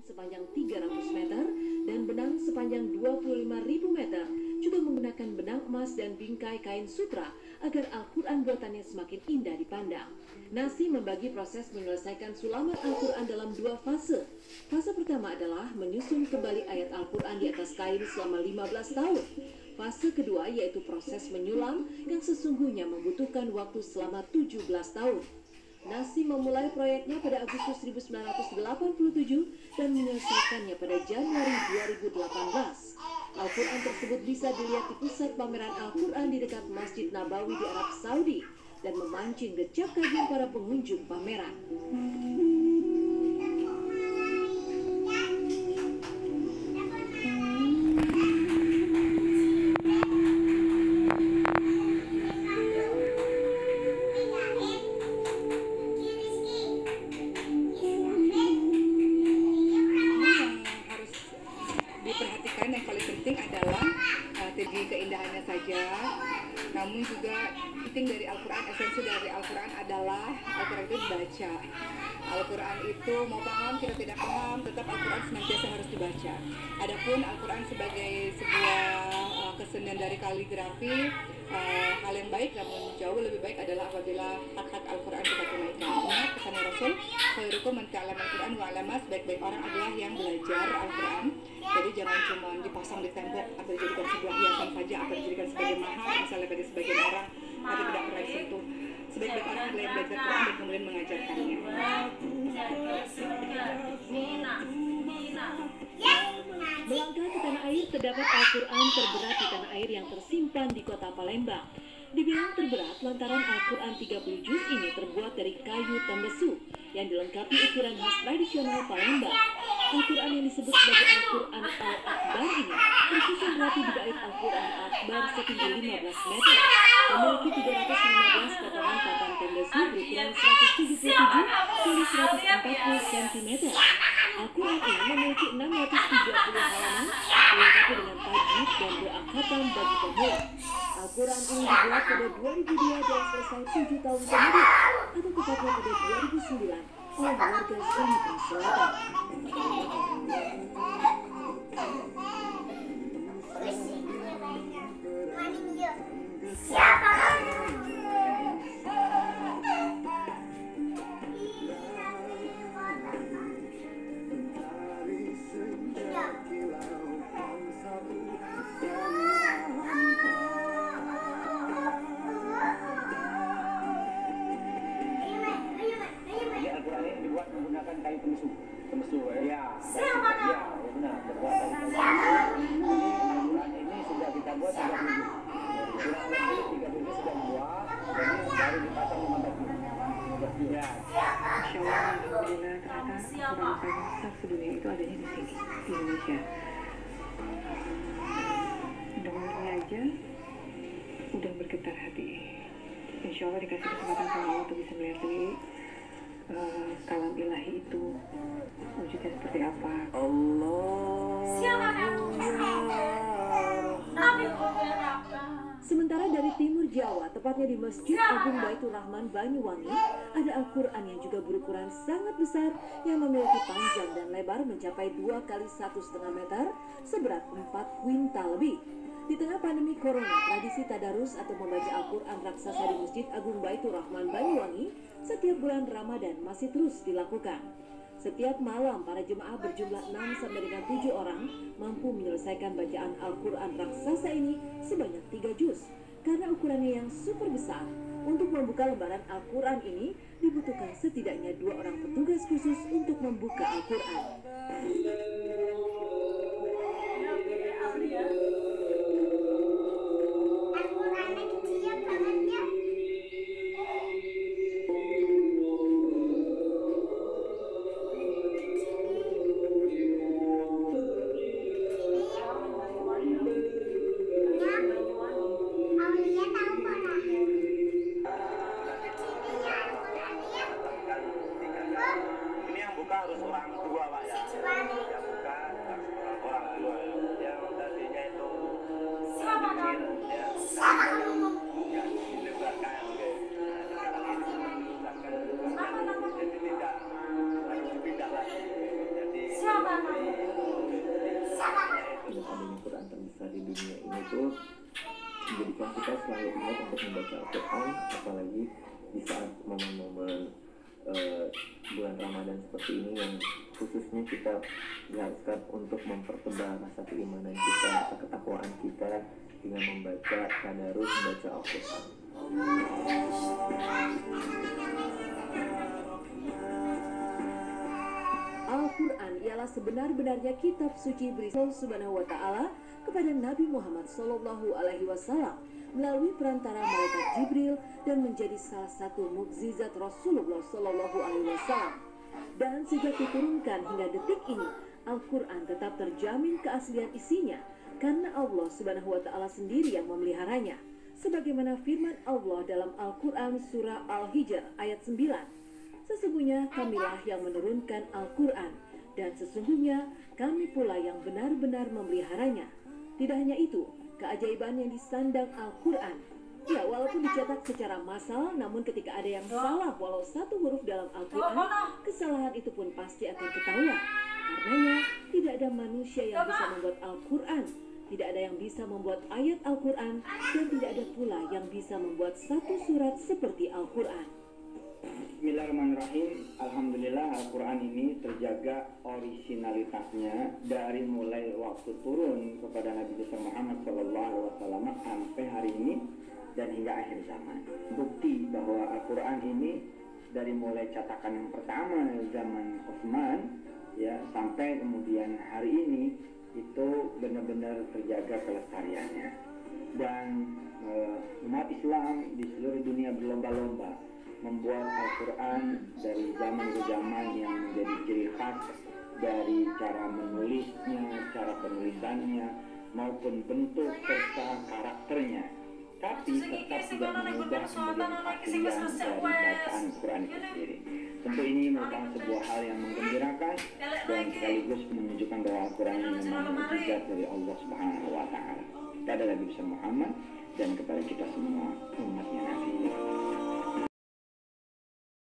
sepanjang 300 meter dan benang sepanjang 25.000 meter, juga menggunakan benang emas dan bingkai kain sutra agar Al-Quran buatannya semakin indah dipandang. Nasi membagi proses menyelesaikan sulaman Al-Quran dalam 2 fase. Fase pertama adalah menyusun kembali ayat Al-Quran di atas kain selama 15 tahun. Fase kedua yaitu proses menyulam yang sesungguhnya membutuhkan waktu selama 17 tahun. Nasi memulai proyeknya pada Agustus 1987 dan menyelesaikannya pada Januari 2018. Al-Quran tersebut bisa dilihat di pusat pameran Al-Quran di dekat Masjid Nabawi di Arab Saudi dan memancing decak kagum para pengunjung pameran. Diperhatikan yang paling penting adalah segi keindahannya saja, namun juga penting dari Al-Quran, esensi dari Al-Quran adalah Al-Quran itu dibaca. Al-Quran itu mau paham kita tidak paham, tetap Al-Quran senantiasa harus dibaca. Adapun Al-Quran sebagai sebuah kesenian dari kaligrafi, hal yang baik, namun jauh lebih baik adalah apabila hak-hak Al-Quran kita tunaikan. Ingat pesan Rasul, khairukum man ta'allama Al-Quran wa 'allama, sebaik-baik orang adalah yang belajar Al-Quran. Jadi jangan cuma dipasang di tembok atau dijadikan sebuah hiasan saja atau dijadikan sebagai mahar misalnya bagi sebagian orang, tapi tidak pernah disentuh. Sebaik-baik orang adalah yang belajar Quran dan kemudian mengajarkannya. Melangkah ke tanah air, terdapat Al-Quran terberat di tanah air yang tersimpan di kota Palembang. Dibilang terberat lantaran Al-Quran 30 juz ini terbuat dari kayu tembesu yang dilengkapi ukuran khas tradisional Palembang. Al-Quran yang disebut sebagai Al-Quran Al-Akbar ini tersusun rapi di bait Al-Quran Akbar setinggi 15 meter, memiliki 315 potongan papan tembesu berukuran 177 x 140 cm. Al-Quran ini memiliki 630 halaman, dilengkapi dengan tajwid dan doa khatam bagi pemula. Al-Quran ini dibuat pada 2002 dan selesai 7 tahun kemudian, atau tepatnya pada 2009 oleh warga Sumatera Selatan. Dibuat menggunakan kayu tembesu. Tembesu ya. Ya, benar. Terbuat dari tembesu. Al-Quran ini sudah kita buat 30 juz. Kurang lebih 30 juz sudah dibuat, jadi baru dipasang 15 juz. Ya. Masya Allah, alhamdulillah, ternyata Quran besar sedunia itu adanya di sini, di Indonesia. Dengarnya aja udah bergetar hati. Insya Allah dikasih kesempatan sama Allah untuk bisa melihat sendiri kalam ilahi itu wujudnya seperti apa. Sementara dari timur Jawa, tepatnya di Masjid Agung Baitur Rahman Banyuwangi, ada Al-Quran yang juga berukuran sangat besar yang memiliki panjang dan lebar mencapai 2 x 1,5 meter, seberat 4 kuintal lebih. Di tengah pandemi corona, tradisi tadarus atau membaca Al-Quran raksasa di Masjid Agung Baitur Rahman Banyuwangi setiap bulan Ramadan masih terus dilakukan. Setiap malam, para jemaah berjumlah 6-7 orang mampu menyelesaikan bacaan Al-Quran raksasa ini sebanyak 3 juz. Karena ukurannya yang super besar, untuk membuka lembaran Al-Quran ini dibutuhkan setidaknya 2 orang petugas khusus untuk membuka Al-Quran. Ini yang buka harus orang tua, Pak ya. adanya Quran terbesar di dunia ini tuh menjadikan kita selalu ingat untuk membaca Al-Quran, apalagi di saat momen-momen bulan Ramadan seperti ini yang khususnya kita diharuskan untuk mempertebal rasa keimanan kita, rasa ketakwaan kita dengan membaca tadarus, membaca Al-Quran. Al-Quran ialah sebenar-benarnya kitab suci berisi Allah Subhanahu wa Ta'ala kepada Nabi Muhammad Sallallahu Alaihi Wasallam melalui perantara malaikat Jibril dan menjadi salah satu mukjizat Rasulullah Sallallahu Alaihi Wasallam. Dan sejak diturunkan hingga detik ini, Al-Quran tetap terjamin keaslian isinya karena Allah Subhanahu wa Ta'ala sendiri yang memeliharanya. Sebagaimana firman Allah dalam Al-Quran surah Al-Hijr ayat 9. Sesungguhnya kamilah yang menurunkan Al-Quran, dan sesungguhnya kami pula yang benar-benar memeliharanya. Tidak hanya itu, keajaiban yang disandang Al-Quran. Ya, walaupun dicetak secara massal, namun ketika ada yang salah walau satu huruf dalam Al-Quran, kesalahan itu pun pasti akan ketahuan. Karenanya, tidak ada manusia yang bisa membuat Al-Quran, tidak ada yang bisa membuat ayat Al-Quran, dan tidak ada pula yang bisa membuat satu surat seperti Al-Quran. Bismillahirrahmanirrahim. Alhamdulillah Al-Quran ini terjaga orisinalitasnya dari mulai waktu turun kepada Nabi besar Muhammad SAW sampai hari ini dan hingga akhir zaman. Bukti bahwa Al-Quran ini dari mulai cetakan yang pertama zaman Utsman ya sampai kemudian hari ini itu benar-benar terjaga kelestariannya. Dan umat Islam di seluruh dunia berlomba-lomba membuat Al-Quran dari zaman ke zaman yang menjadi ciri khas dari cara menulisnya, cara penulisannya, maupun bentuk serta karakternya. Tapi tetap tidak mengubah kemudian keaslian dari bacaan Quran itu sendiri. Tentu ini merupakan sebuah hal yang menggembirakan dan sekaligus menunjukkan bahwa Al-Quran ini memang mukjizat dari Allah Subhanahu wa Ta'ala. Kepada Nabi besar Muhammad dan kepada kita semua umatnya Nabi.